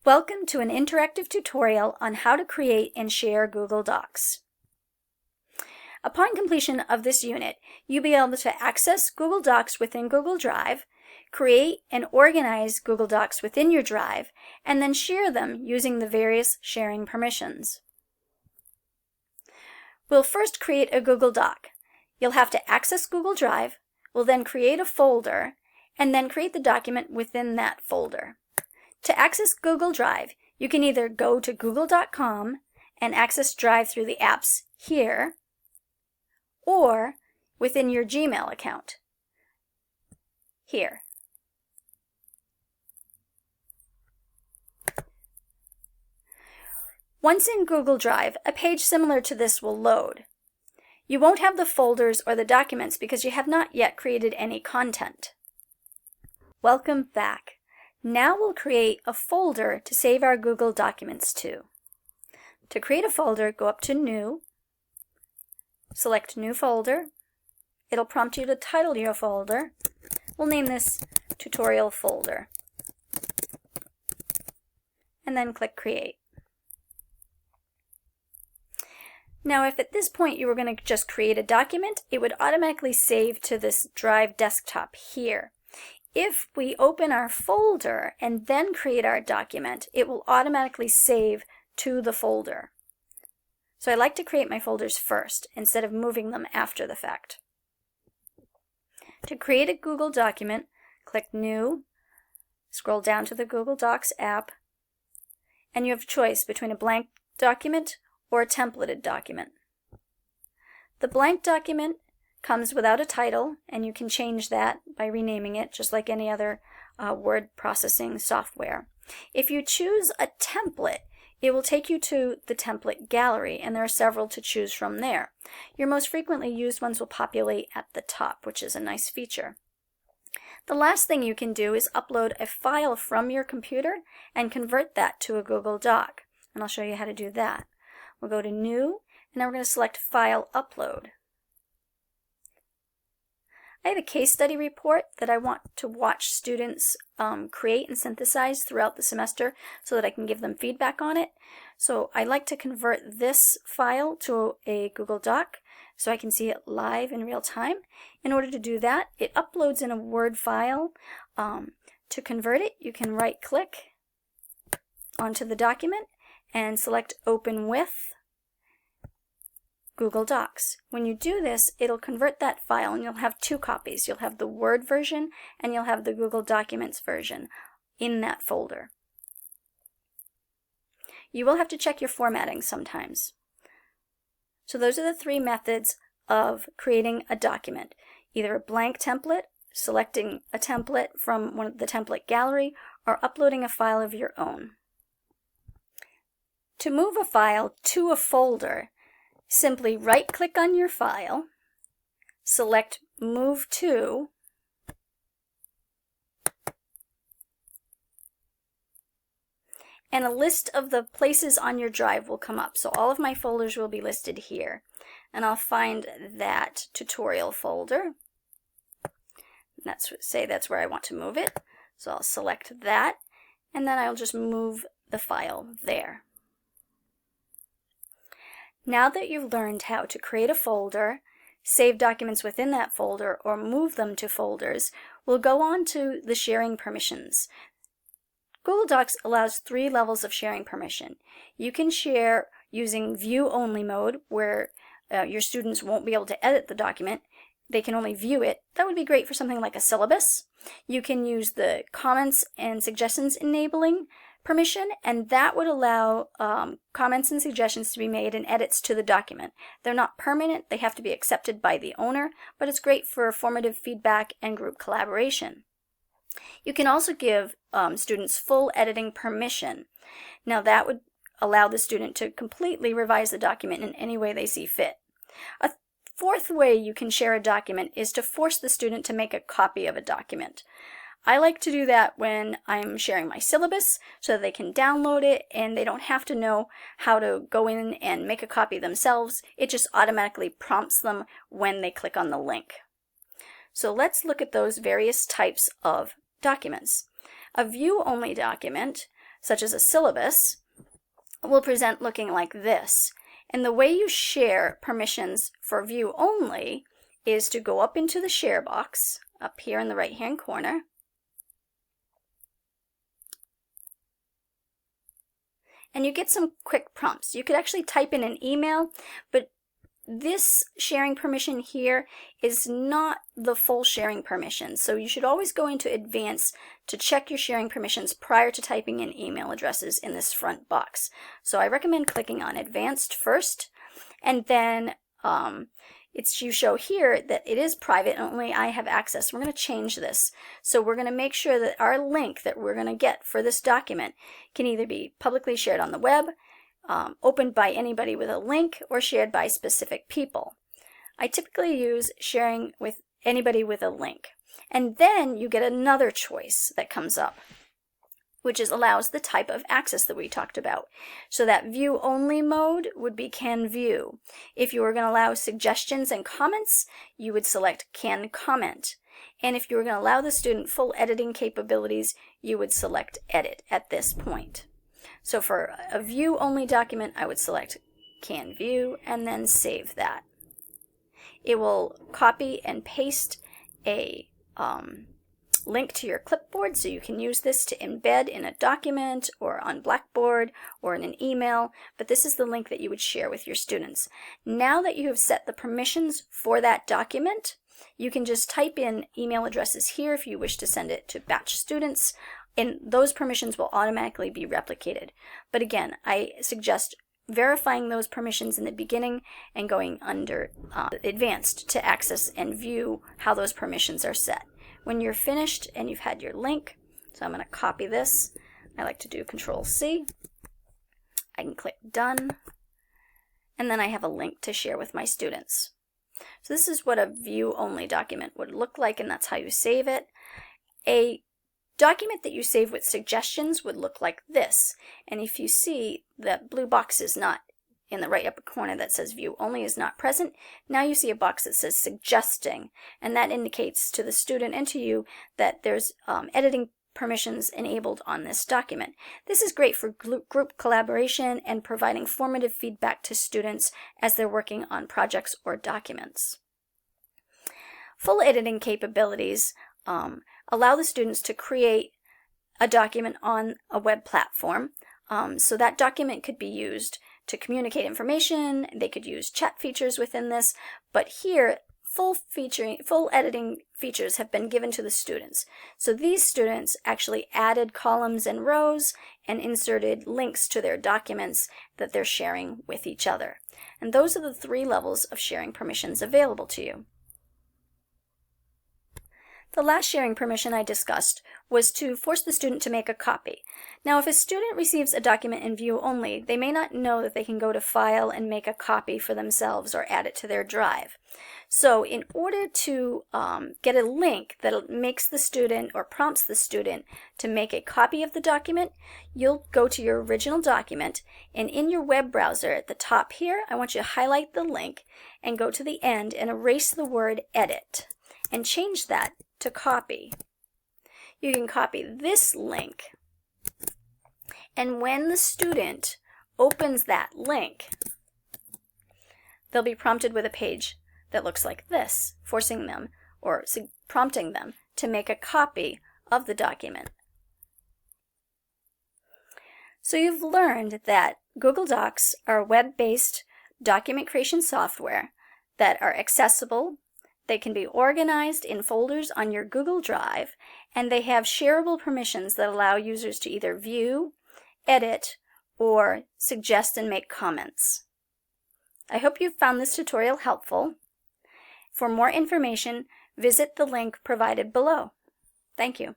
Welcome to an interactive tutorial on how to create and share Google Docs. Upon completion of this unit, you'll be able to access Google Docs within Google Drive, create and organize Google Docs within your Drive, and then share them using the various sharing permissions. We'll first create a Google Doc. You'll have to access Google Drive, we'll then create a folder, and then create the document within that folder. To access Google Drive, you can either go to google.com and access Drive through the apps here, or within your Gmail account here. Once in Google Drive, a page similar to this will load. You won't have the folders or the documents because you have not yet created any content. Welcome back. Now we'll create a folder to save our Google documents to. To create a folder, go up to New, select New Folder. It'll prompt you to title your folder. We'll name this Tutorial Folder. And then click Create. Now if at this point you were going to just create a document, it would automatically save to this Drive desktop here. If we open our folder and then create our document, it will automatically save to the folder. So I like to create my folders first instead of moving them after the fact. To create a Google document, click New, scroll down to the Google Docs app, and you have a choice between a blank document or a templated document. The blank document comes without a title, and you can change that by renaming it just like any other word processing software. If you choose a template, it will take you to the template gallery, and there are several to choose from there. Your most frequently used ones will populate at the top, which is a nice feature. The last thing you can do is upload a file from your computer and convert that to a Google Doc, and I'll show you how to do that. We'll go to New, and now we're going to select File Upload. I have a case study report that I want to watch students create and synthesize throughout the semester so that I can give them feedback on it. So I like to convert this file to a Google Doc so I can see it live in real time. In order to do that, it uploads in a Word file. To convert it, you can right-click onto the document and select Open With Google Docs. When you do this, it'll convert that file and you'll have two copies. You'll have the Word version and you'll have the Google Documents version in that folder. You will have to check your formatting sometimes. So those are the three methods of creating a document. Either a blank template, selecting a template from one of the template gallery, or uploading a file of your own. To move a file to a folder, simply right-click on your file, select Move To, and a list of the places on your drive will come up. So all of my folders will be listed here. And I'll find that tutorial folder. Say that's where I want to move it. So I'll select that, and then I'll just move the file there. Now that you've learned how to create a folder, save documents within that folder, or move them to folders, we'll go on to the sharing permissions. Google Docs allows 3 levels of sharing permission. You can share using view-only mode, where your students won't be able to edit the document. They can only view it. That would be great for something like a syllabus. You can use the comments and suggestions enabling permission, and that would allow comments and suggestions to be made and edits to the document. They're not permanent, they have to be accepted by the owner, but it's great for formative feedback and group collaboration. You can also give students full editing permission. Now that would allow the student to completely revise the document in any way they see fit. A fourth way you can share a document is to force the student to make a copy of a document. I like to do that when I'm sharing my syllabus so that they can download it and they don't have to know how to go in and make a copy themselves. It just automatically prompts them when they click on the link. So let's look at those various types of documents. A view-only document such as a syllabus, will present looking like this. And the way you share permissions for view only is to go up into the share box up here in the right hand corner, and you get some quick prompts. You could actually type in an email, but this sharing permission here is not the full sharing permission. So you should always go into Advanced to check your sharing permissions prior to typing in email addresses in this front box. So I recommend clicking on Advanced first, and then you show here that it is private and only I have access. We're going to change this. So we're going to make sure that our link that we're going to get for this document can either be publicly shared on the web, opened by anybody with a link, or shared by specific people. I typically use sharing with anybody with a link. And then you get another choice that comes up, which allows the type of access that we talked about. So that view only mode would be can view. If you were going to allow suggestions and comments, you would select can comment. And if you were going to allow the student full editing capabilities, you would select edit at this point. So for a view only document, I would select can view and then save that. It will copy and paste a link to your clipboard, so you can use this to embed in a document or on Blackboard or in an email, but this is the link that you would share with your students. Now that you have set the permissions for that document, you can just type in email addresses here if you wish to send it to batch students, and those permissions will automatically be replicated. But again, I suggest verifying those permissions in the beginning and going under Advanced to access and view how those permissions are set. When you're finished and you've had your link, so I'm going to copy this. I like to do Control-C. I can click Done, and then I have a link to share with my students. So this is what a view-only document would look like, and that's how you save it. A document that you save with suggestions would look like this. And if you see that blue box is not in the right upper corner that says view only is not present, now you see a box that says suggesting, and that indicates to the student and to you that there's editing permissions enabled on this document. This is great for group collaboration and providing formative feedback to students as they're working on projects or documents. Full editing capabilities allow the students to create a document on a web platform. So that document could be used to communicate information. They could use chat features within this, but here full editing features have been given to the students. So these students actually added columns and rows and inserted links to their documents that they're sharing with each other. And those are the 3 levels of sharing permissions available to you. The last sharing permission I discussed was to force the student to make a copy. Now, if a student receives a document in view only, they may not know that they can go to File and make a copy for themselves or add it to their drive. So in order to get a link that makes the student or prompts the student to make a copy of the document, you'll go to your original document, and in your web browser at the top here, I want you to highlight the link and go to the end and erase the word edit and change that to copy. You can copy this link, and when the student opens that link, they'll be prompted with a page that looks like this, forcing them or prompting them to make a copy of the document. So you've learned that Google Docs are web-based document creation software that are accessible. They can be organized in folders on your Google Drive, and they have shareable permissions that allow users to either view, edit, or suggest and make comments. I hope you found this tutorial helpful. For more information, visit the link provided below. Thank you.